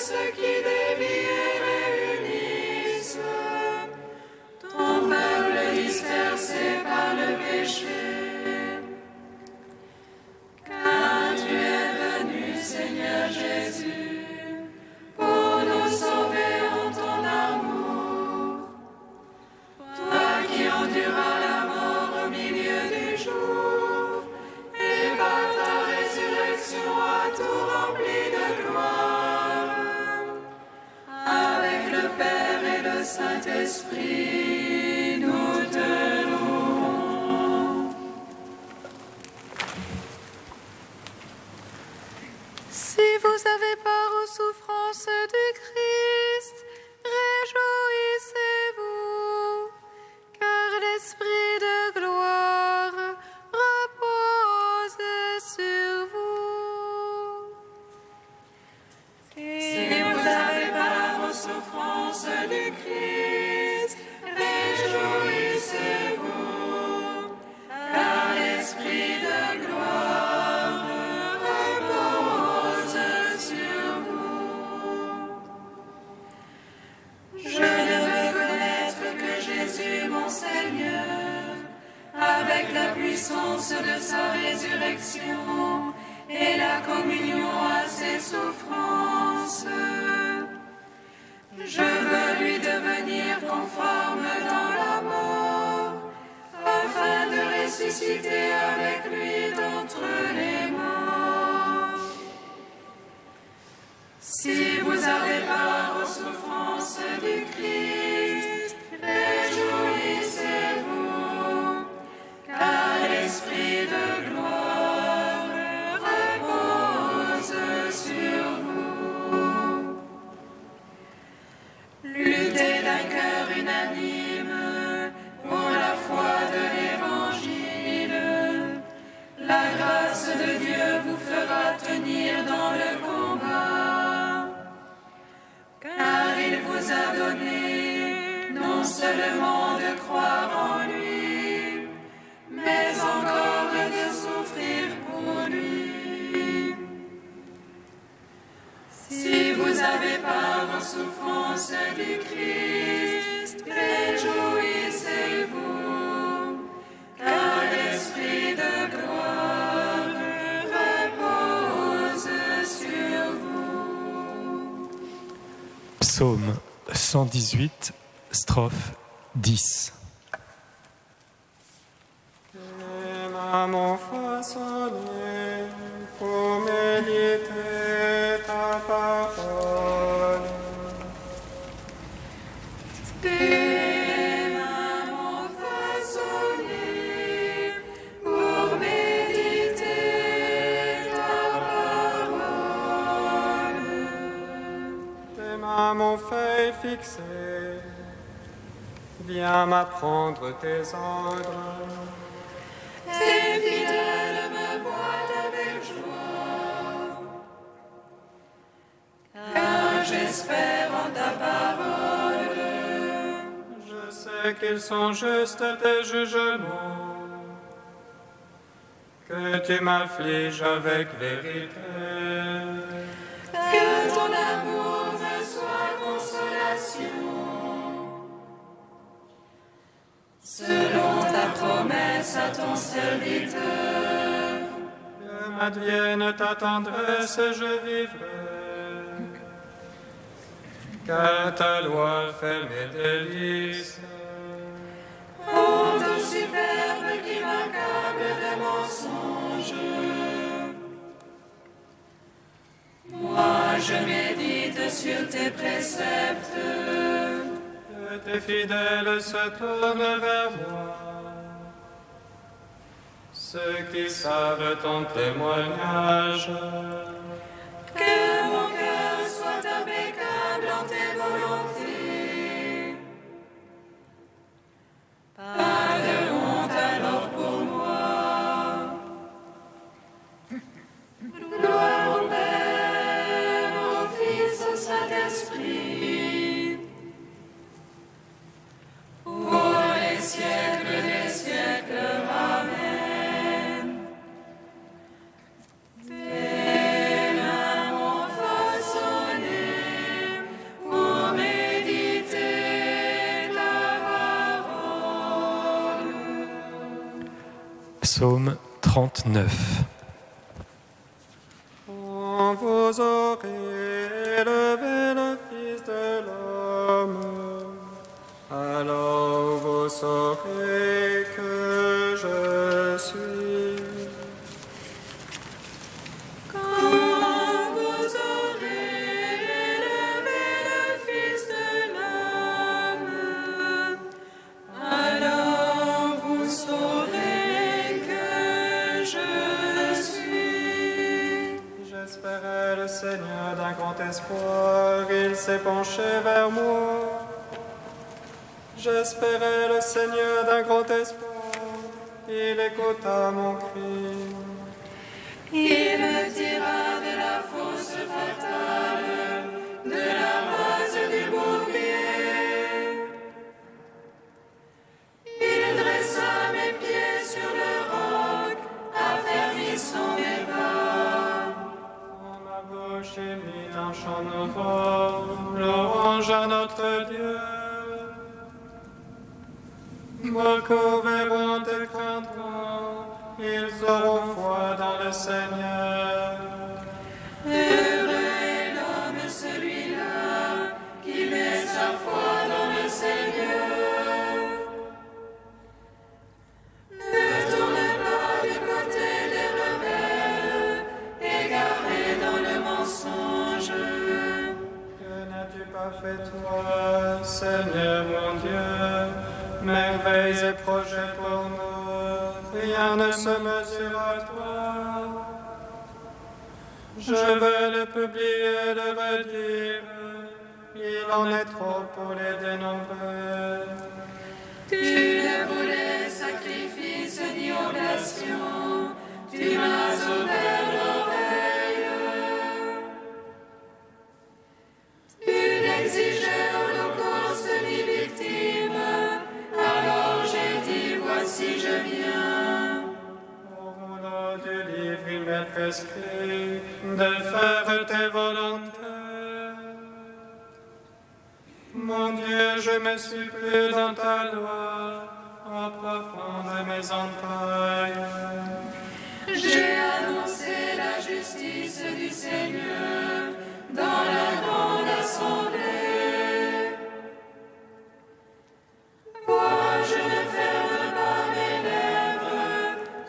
ceux qui dévient et réunissent ton peuple dispersé par le péché. Car tu es venu, Seigneur Jésus, pour nous sauver en ton amour. Toi qui enduras la mort au milieu du jour, et par ta résurrection as tout rempli de gloire. Avec le Père et le Saint-Esprit, nous te louons. Si vous avez part aux souffrances du Christ, réjouissez-vous, car l'Esprit de gloire repose sur vous. Si vous avez part aux souffrances du Christ, réjouissez-vous, car l'Esprit de gloire repose sur vous. Je veux connaître que Jésus, mon Seigneur, avec la puissance de sa résurrection et la communion à ses souffrances, je veux lui devenir conforme dans la mort, afin de ressusciter avec lui d'entre les morts. Si vous avez part aux souffrances du Christ, réjouissez-vous, car l'Esprit de gloire repose sur vous. Luttez d'un cœur unanime pour la foi de l'Évangile. La grâce de Dieu vous fera tenir dans le combat, car il vous a donné non seulement de croire en lui, mais encore de souffrir pour lui. Si vous avez part aux souffrances du Christ, réjouissez-vous, car l'Esprit de gloire repose sur vous. Psaume 118, strophe 10. Tes mains m'ont façonné pour méditer ta parole. Tes mains m'ont façonné pour méditer ta parole. Tes mains m'ont fait fixer. Viens m'apprendre tes ordres. Tes fidèles me voient avec joie, car j'espère en ta parole. Je sais qu'ils sont justes tes jugements, que tu m'affliges avec vérité. Que ton amour me soit consolation, selon ta promesse à ton serviteur. Que m'advienne ta tendresse et je vivrai, car ta loi fait mes délices. Ô ton superbe qui m'accable de mensonges, moi je médite sur tes préceptes. Que tes fidèles se tournent vers moi, ceux qui savent ton témoignage. Que mon cœur soit impeccable en tes volontés. Pas de honte alors pour moi. Gloire au Père, au Fils, au Saint-Esprit, pour les siècles des siècles. Amen. Tes mains m'ont façonné Psaume 39. Quand vous aurez élevé le Fils de l'homme, alors vous saurez que je suis. Quand vous aurez élevé le Fils de l'homme, alors vous saurez que je suis. J'espérais le Seigneur d'un grand espoir, il s'est penché vers moi. J'espérais le Seigneur d'un grand espoir, il écouta mon cri. Il me tira de la fosse fatale, de la base du bourbier. Il dressa mes pieds sur le roc, affermissant mes pas. En ma bouche il mit un chant nouveau, louange à notre Dieu. Beaucoup verront et craindront, ils auront foi dans le Seigneur. Heureux est l'homme celui-là qui met sa foi dans le Seigneur. Ne tourne pas du côté des rebelles, égarés dans le mensonge. Que n'as-tu pas fait toi, Seigneur mon Dieu? Merveilles et projets pour nous, rien ne se mesure à toi. Je veux le publier et le redire, il en est trop pour les dénombrer. Tu ne voulais sacrifice ni oblation, tu m'as ouvert l'oreille. Tu n'exigeais holocauste ni victime, alors j'ai dit voici je viens. Au rouleau du livre, il m'est prescrit de faire tes volontés. Mon Dieu, je me suis plu dans ta loi, au profond de mes entrailles. J'ai annoncé la justice du Seigneur dans la grande assemblée. Moi, je ne ferme pas mes lèvres,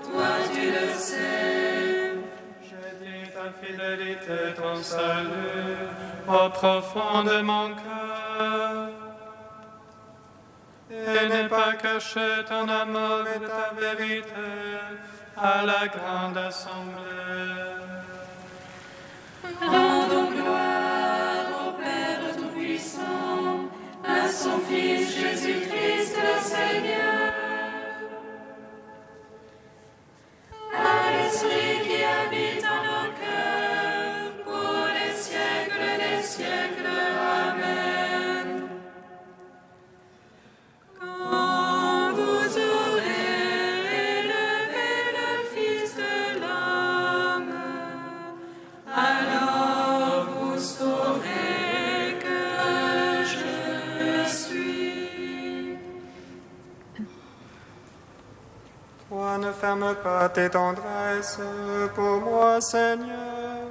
toi tu le sais. J'ai dit ta fidélité, ton salut, au profond de mon cœur. Et n'est pas caché ton amour et ta vérité à la grande assemblée. Rendons gloire au Père Tout-Puissant, à son Fils Jésus-Christ le Seigneur, à l'Esprit qui habite en nos cœurs, pour les siècles des siècles. Amen. Quand vous aurez élevé le Fils de l'homme, alors vous saurez que je suis. Toi, ne ferme pas tes tendresses pour moi, Seigneur.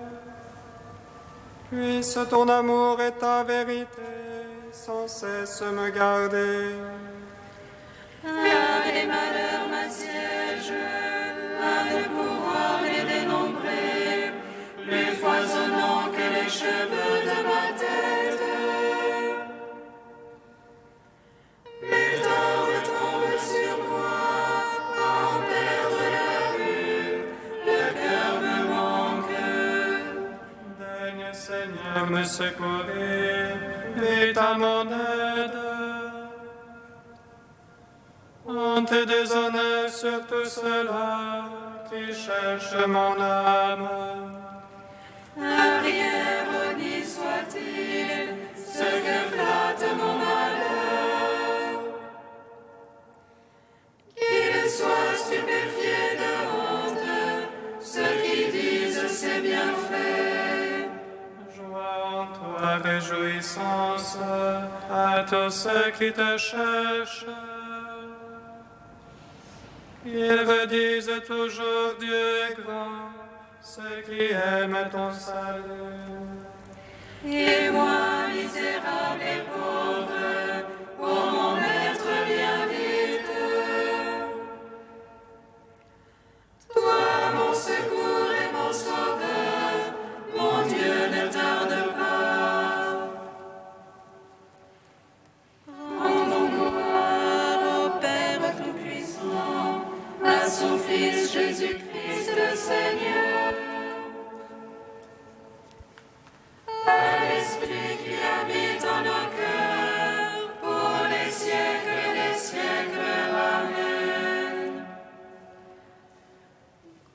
Puisse ton amour et ta vérité sans cesse me garder. Car les malheurs m'assiègent, à ne pouvoir les dénombrer, plus foisonnants que les cheveux de ma tête. Mes torts tombent sur moi, à en perdre la vue, le cœur me manque. Daigne, Seigneur, me secourir, vite à mon aide. Honte et déshonneur sur tout cela qui cherche mon âme. Arrière ni soit-il, ce que flatte mon malheur. Qu'ils soient stupéfiés de honte, ceux qui disent c'est bien fait. Joie en toi, réjouissance à tous ceux qui te cherchent. Qu'ils redisent toujours Dieu est grand, ceux qui aiment ton salut. Et moi, misérable et pauvre, ô mon Maître, viens vite. Toi, mon secours et mon sauveur, mon Dieu, ne tarde pas. Rendons gloire au Père Tout-Puissant, à son Fils Jésus-Christ le Seigneur, à l'Esprit qui habite en nos cœurs, pour les siècles des siècles. Amen.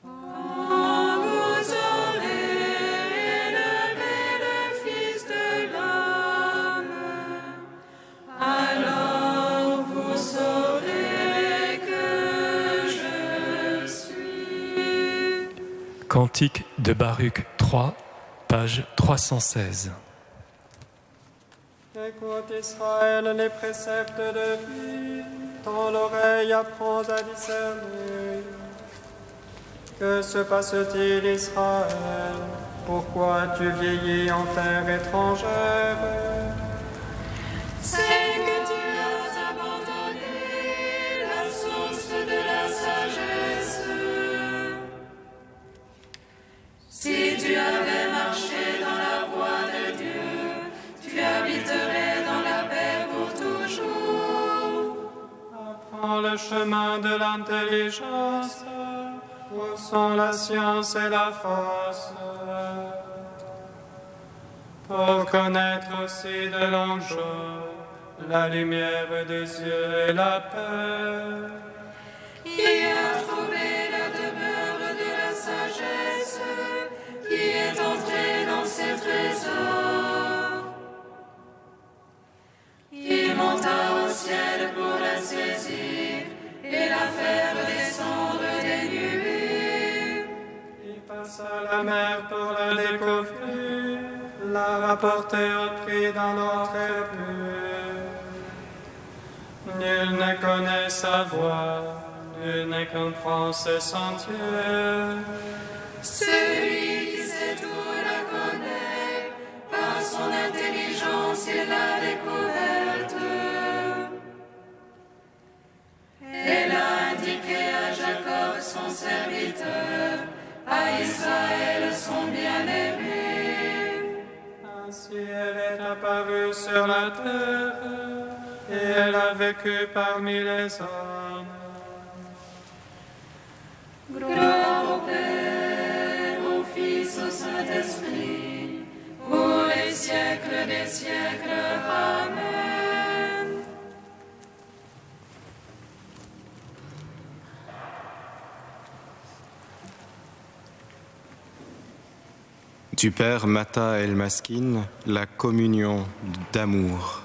Quand vous aurez élevé le Fils de l'homme, alors vous saurez que je suis. Cantique de Baruch 3, page 316. Écoute Israël, les préceptes de vie, ton oreille apprends à discerner. Que se passe-t-il Israël? Pourquoi tu vieillis en terre étrangère? C'est que tu as abandonné la source de la sagesse. Si tu avais marché dans la voie de Dieu, tu habiterais dans la paix pour toujours. Apprends le chemin de l'intelligence, où sont la science et la force, pour connaître aussi de longues choses la lumière des yeux et la paix. Qui a trouvé la demeure de la sagesse, qui est entré dans ses trésors, qui monta au ciel pour la saisir et la faire descendre des nuées. Il passa la mer pour la découvrir, la rapporter au prix dans notre but. Nul ne connaît sa voie, nul ne comprend ses sentiers. Celui qui sait tout la connaît, par son intelligence il l'a découverte. Elle a indiqué à Jacob son serviteur, à Israël son bien-aimé. Ainsi elle est apparue sur la terre, et elle a vécu parmi les hommes. Gloire au Père, au Fils, au Saint-Esprit, pour les siècles des siècles. Amen. Du Père Matta El Maskin, la communion d'amour.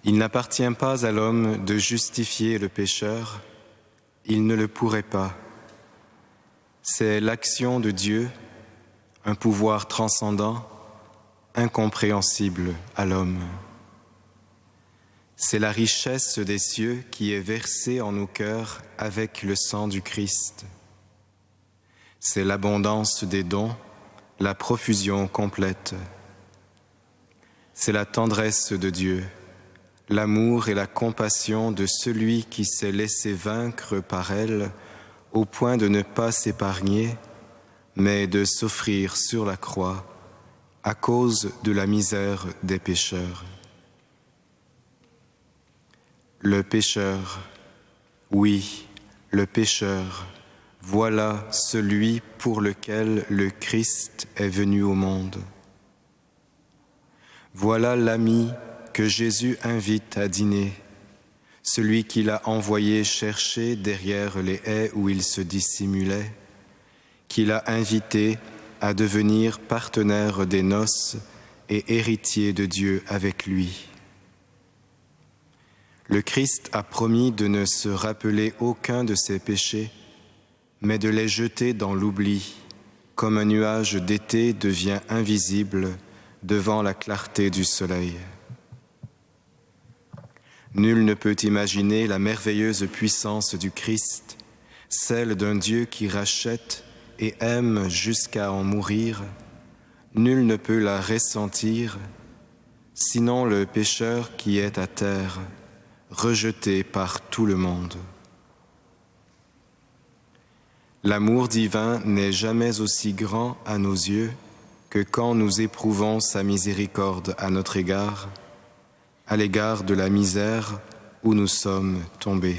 Il n'appartient pas à l'homme de justifier le pécheur, il ne le pourrait pas. C'est l'action de Dieu, un pouvoir transcendant, incompréhensible à l'homme. C'est la richesse des cieux qui est versée en nos cœurs avec le sang du Christ. C'est l'abondance des dons, la profusion complète. C'est la tendresse de Dieu, l'amour et la compassion de celui qui s'est laissé vaincre par elle au point de ne pas s'épargner, mais de s'offrir sur la croix à cause de la misère des pécheurs. Le pécheur, oui, le pécheur, voilà celui pour lequel le Christ est venu au monde. Voilà l'ami que Jésus invite à dîner, celui qu'il a envoyé chercher derrière les haies où il se dissimulait, qu'il a invité à devenir partenaire des noces et héritier de Dieu avec lui. Le Christ a promis de ne se rappeler aucun de ses péchés, mais de les jeter dans l'oubli, comme un nuage d'été devient invisible devant la clarté du soleil. Nul ne peut imaginer la merveilleuse puissance du Christ, celle d'un Dieu qui rachète et aime jusqu'à en mourir. Nul ne peut la ressentir, sinon le pécheur qui est à terre, rejeté par tout le monde. L'amour divin n'est jamais aussi grand à nos yeux que quand nous éprouvons sa miséricorde à notre égard, à l'égard de la misère où nous sommes tombés.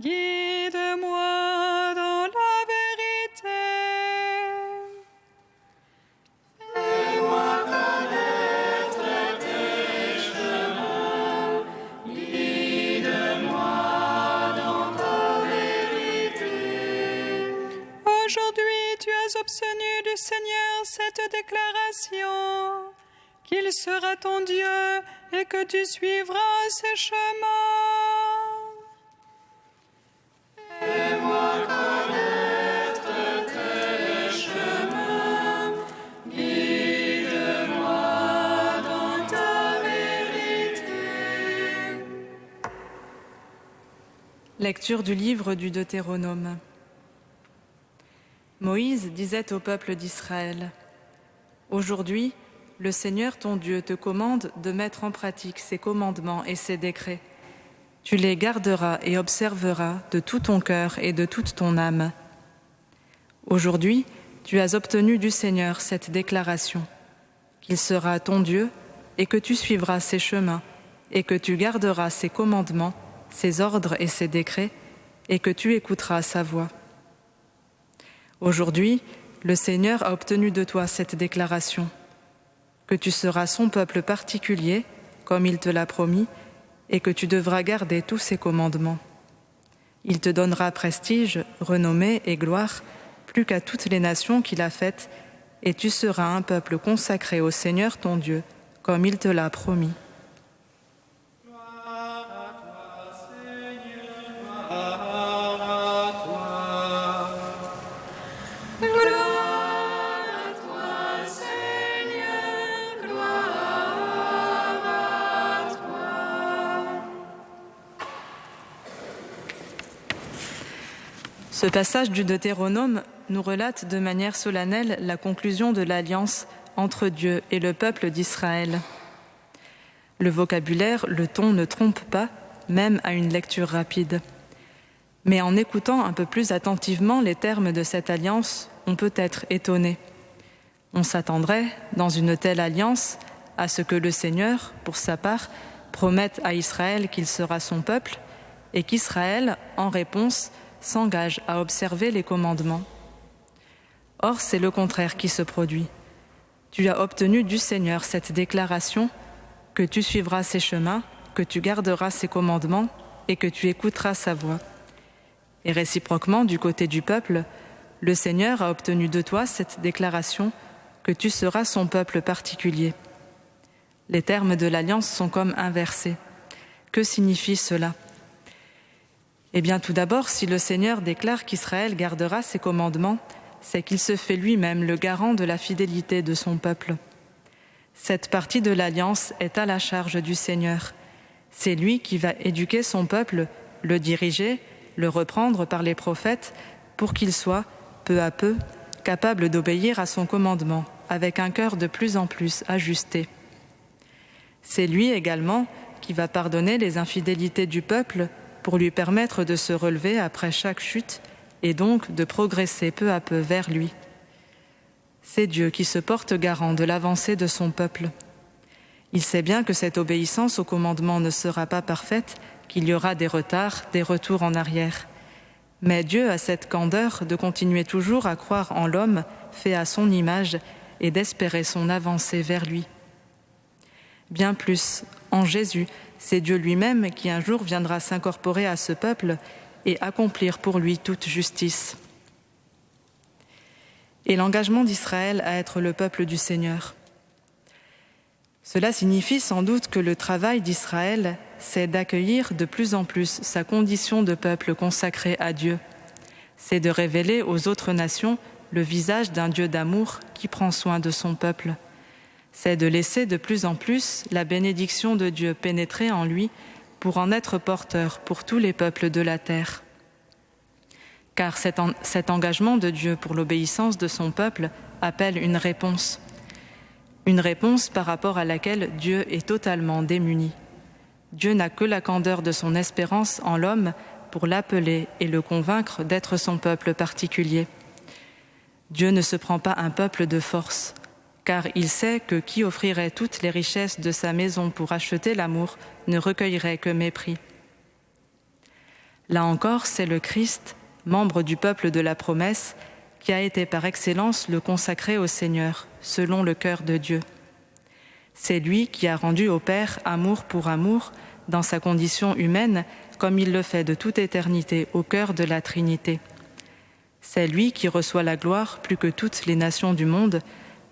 Guide-moi dans la vérité. Fais-moi connaître tes chemins. Guide-moi dans ta vérité. Aujourd'hui, tu as obtenu du Seigneur cette déclaration, qu'il sera ton Dieu et que tu suivras ses chemins. Fais-moi connaître tes chemins. Guide-moi dans ta vérité. Lecture du livre du Deutéronome. Moïse disait au peuple d'Israël : Aujourd'hui, le Seigneur ton Dieu te commande de mettre en pratique ses commandements et ses décrets. Tu les garderas et observeras de tout ton cœur et de toute ton âme. Aujourd'hui, tu as obtenu du Seigneur cette déclaration, qu'il sera ton Dieu et que tu suivras ses chemins et que tu garderas ses commandements, ses ordres et ses décrets et que tu écouteras sa voix. Aujourd'hui, le Seigneur a obtenu de toi cette déclaration, que tu seras son peuple particulier, comme il te l'a promis, et que tu devras garder tous ses commandements. Il te donnera prestige, renommée et gloire, plus qu'à toutes les nations qu'il a faites, et tu seras un peuple consacré au Seigneur ton Dieu, comme il te l'a promis. Gloire à Ce passage du Deutéronome nous relate de manière solennelle la conclusion de l'alliance entre Dieu et le peuple d'Israël. Le vocabulaire, le ton ne trompe pas, même à une lecture rapide. Mais en écoutant un peu plus attentivement les termes de cette alliance, on peut être étonné. On s'attendrait, dans une telle alliance, à ce que le Seigneur, pour sa part, promette à Israël qu'il sera son peuple et qu'Israël, en réponse, s'engage à observer les commandements. Or, c'est le contraire qui se produit. Tu as obtenu du Seigneur cette déclaration que tu suivras ses chemins, que tu garderas ses commandements et que tu écouteras sa voix. Et réciproquement, du côté du peuple, le Seigneur a obtenu de toi cette déclaration que tu seras son peuple particulier. Les termes de l'alliance sont comme inversés. Que signifie cela ? Eh bien, tout d'abord, si le Seigneur déclare qu'Israël gardera ses commandements, c'est qu'il se fait lui-même le garant de la fidélité de son peuple. Cette partie de l'alliance est à la charge du Seigneur. C'est lui qui va éduquer son peuple, le diriger, le reprendre par les prophètes, pour qu'il soit, peu à peu, capable d'obéir à son commandement, avec un cœur de plus en plus ajusté. C'est lui également qui va pardonner les infidélités du peuple pour lui permettre de se relever après chaque chute et donc de progresser peu à peu vers lui. C'est Dieu qui se porte garant de l'avancée de son peuple. Il sait bien que cette obéissance au commandement ne sera pas parfaite, qu'il y aura des retards, des retours en arrière. Mais Dieu a cette candeur de continuer toujours à croire en l'homme fait à son image et d'espérer son avancée vers lui. Bien plus, en Jésus, c'est Dieu lui-même qui un jour viendra s'incorporer à ce peuple et accomplir pour lui toute justice. Et l'engagement d'Israël à être le peuple du Seigneur. Cela signifie sans doute que le travail d'Israël, c'est d'accueillir de plus en plus sa condition de peuple consacré à Dieu. C'est de révéler aux autres nations le visage d'un Dieu d'amour qui prend soin de son peuple. C'est de laisser de plus en plus la bénédiction de Dieu pénétrer en lui pour en être porteur pour tous les peuples de la terre. Car cet engagement de Dieu pour l'obéissance de son peuple appelle une réponse par rapport à laquelle Dieu est totalement démuni. Dieu n'a que la candeur de son espérance en l'homme pour l'appeler et le convaincre d'être son peuple particulier. Dieu ne se prend pas un peuple de force, car il sait que qui offrirait toutes les richesses de sa maison pour acheter l'amour ne recueillerait que mépris. Là encore, c'est le Christ, membre du peuple de la promesse, qui a été par excellence le consacré au Seigneur, selon le cœur de Dieu. C'est lui qui a rendu au Père amour pour amour, dans sa condition humaine, comme il le fait de toute éternité au cœur de la Trinité. C'est lui qui reçoit la gloire plus que toutes les nations du monde,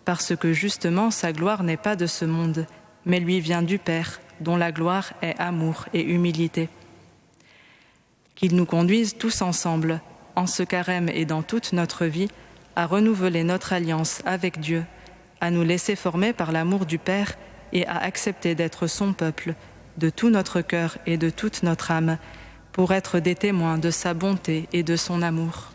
parce que justement sa gloire n'est pas de ce monde, mais lui vient du Père, dont la gloire est amour et humilité. Qu'il nous conduise tous ensemble, en ce carême et dans toute notre vie, à renouveler notre alliance avec Dieu, à nous laisser former par l'amour du Père et à accepter d'être son peuple, de tout notre cœur et de toute notre âme, pour être des témoins de sa bonté et de son amour.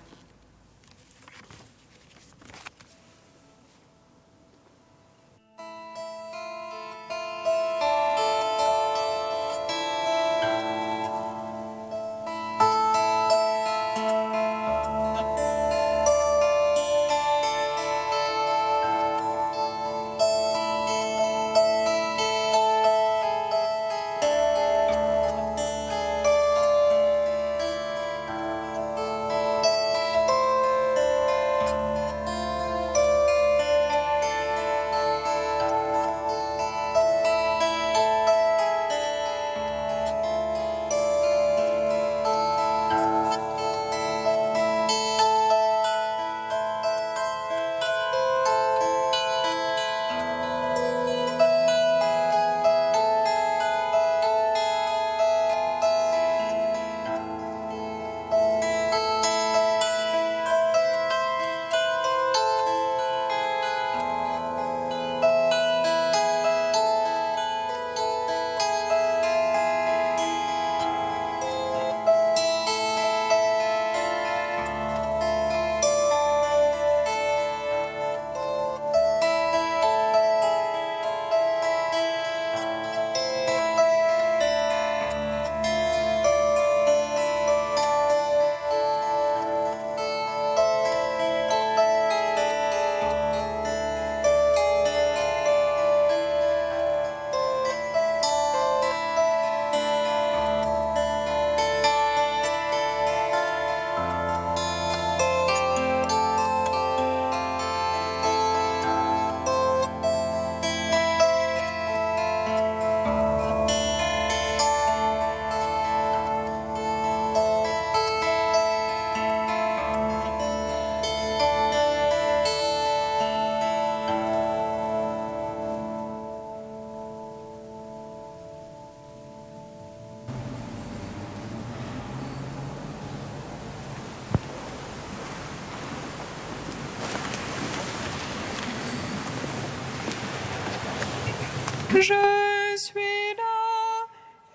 Je suis là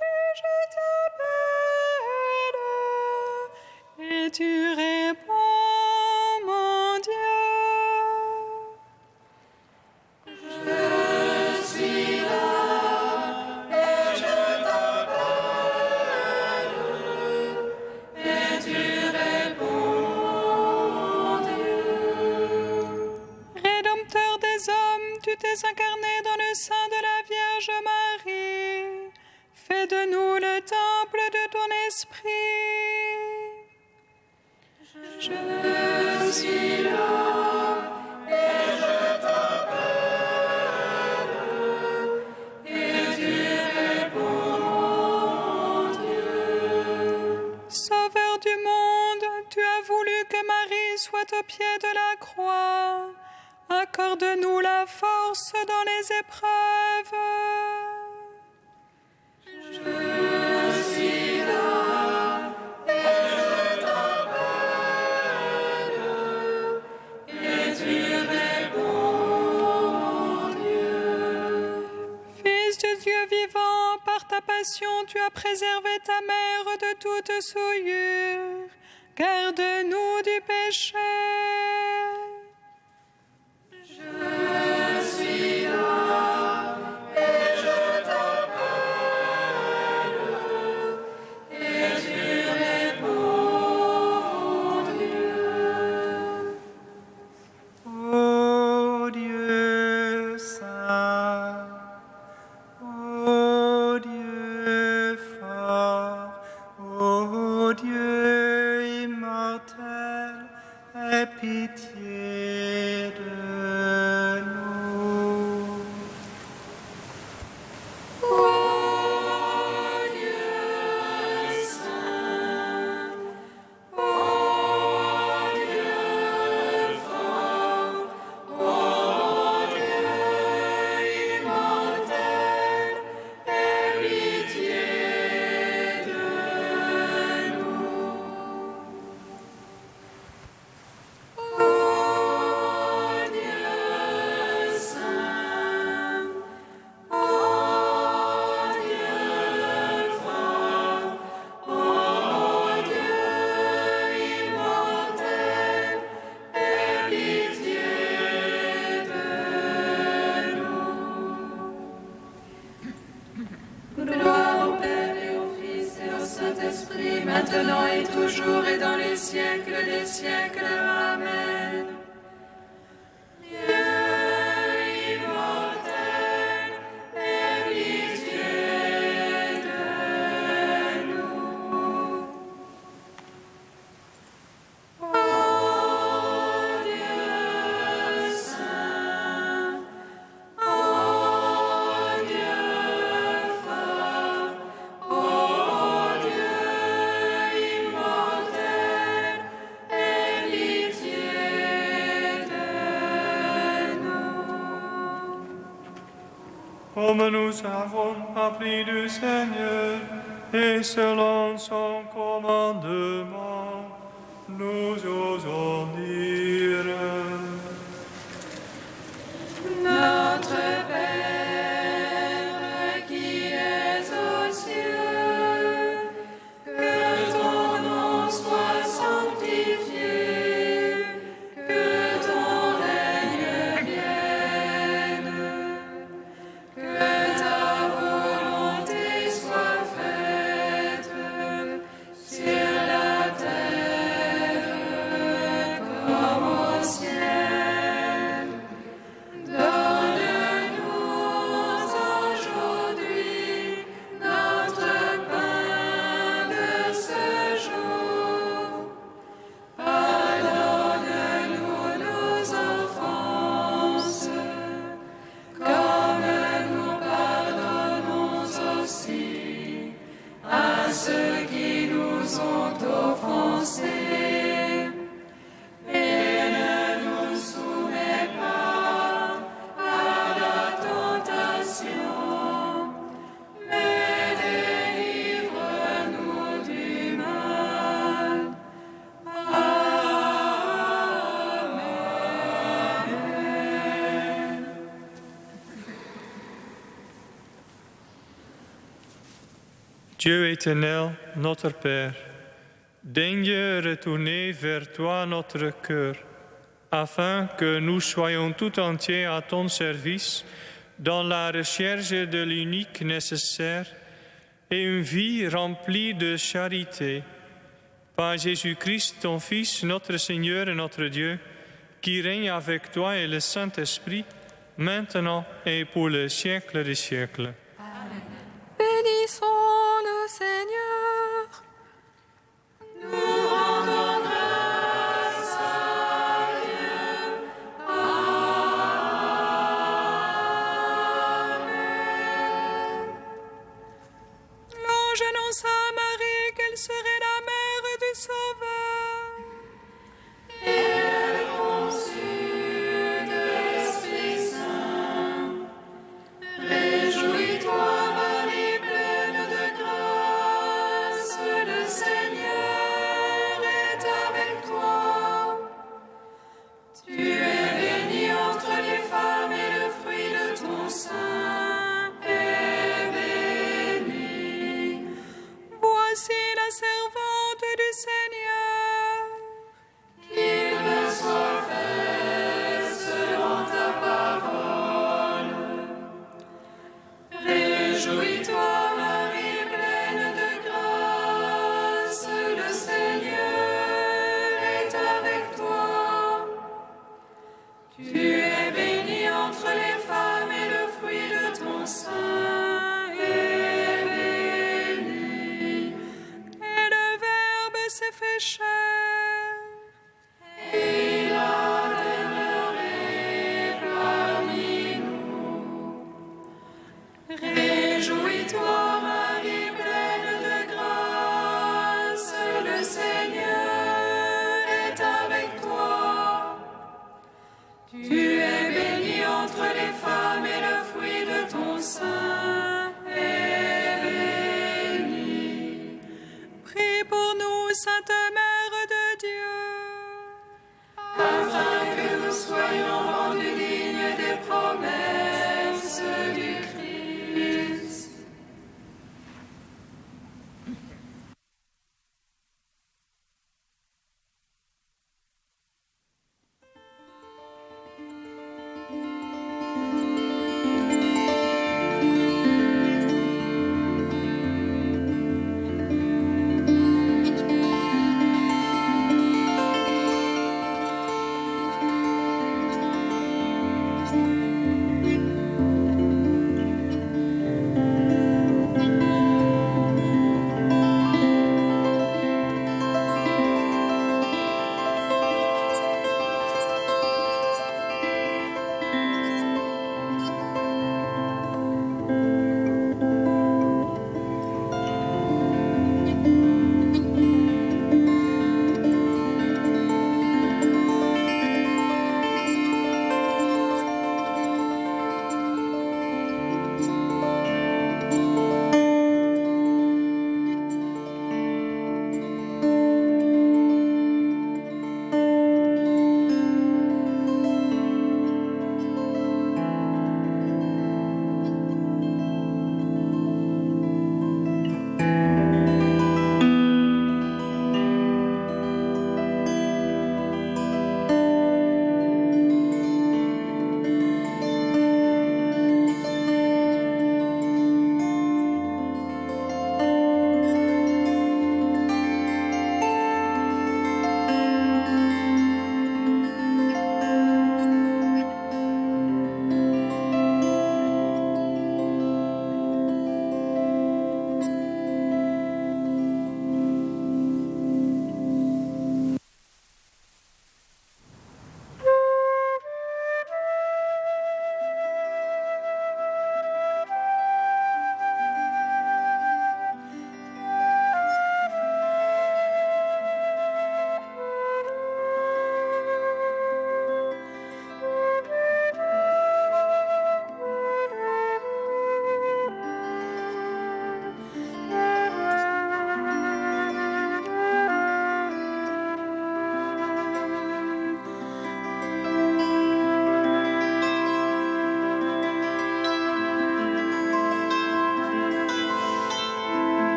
et je t'appelle et tu réponds, mon Dieu. Je suis là et je t'appelle et tu réponds, mon Dieu. Rédempteur des hommes, tu t'es incarné dans le sein de la Vierge Marie. Fais de nous le temple de ton esprit. Je suis là et je t'appelle et tu réponds, mon Dieu. Sauveur du monde, tu as voulu que Marie soit au pied de la croix. Accorde-nous la force dans les épreuves. Je suis là et je t'appelle et tu réponds, mon Dieu. Fils de Dieu vivant, par ta passion, tu as préservé ta mère de toute souillure. Garde-nous du péché. Je suis là et je t'appelle et tu réponds, mon Dieu. Ô Dieu saint, ô Dieu fort, ô Dieu immortel, aie pitié de nous. Ô Dieu saint, ô Dieu fort, ô Dieu immortel, aie pitié de nous. Ô Dieu saint, ô Dieu fort, ô Dieu immortel, aie pitié de nous. Gloire au Père et au Fils et au Saint-Esprit, maintenant et toujours et dans les siècles des siècles. Amen. Dieu immortel, aie pitié de nous. Ô Dieu saint, ô Dieu fort, ô Dieu immortel, aie pitié de nous. Comme nous avons appris du Seigneur, et selon son commandement, nous osons dire: Notre Père qui es aux cieux, que ton nom soit sanctifié, que ton règne vienne, que ta volonté soit faite sur la terre Dieu éternel, notre Père, daigne retourner vers toi notre cœur, afin que nous soyons tout entiers à ton service dans la recherche de l'unique nécessaire et une vie remplie de charité. Par Jésus-Christ, ton Fils, notre Seigneur et notre Dieu, qui règne avec toi et le Saint-Esprit, maintenant et pour le siècle des siècles.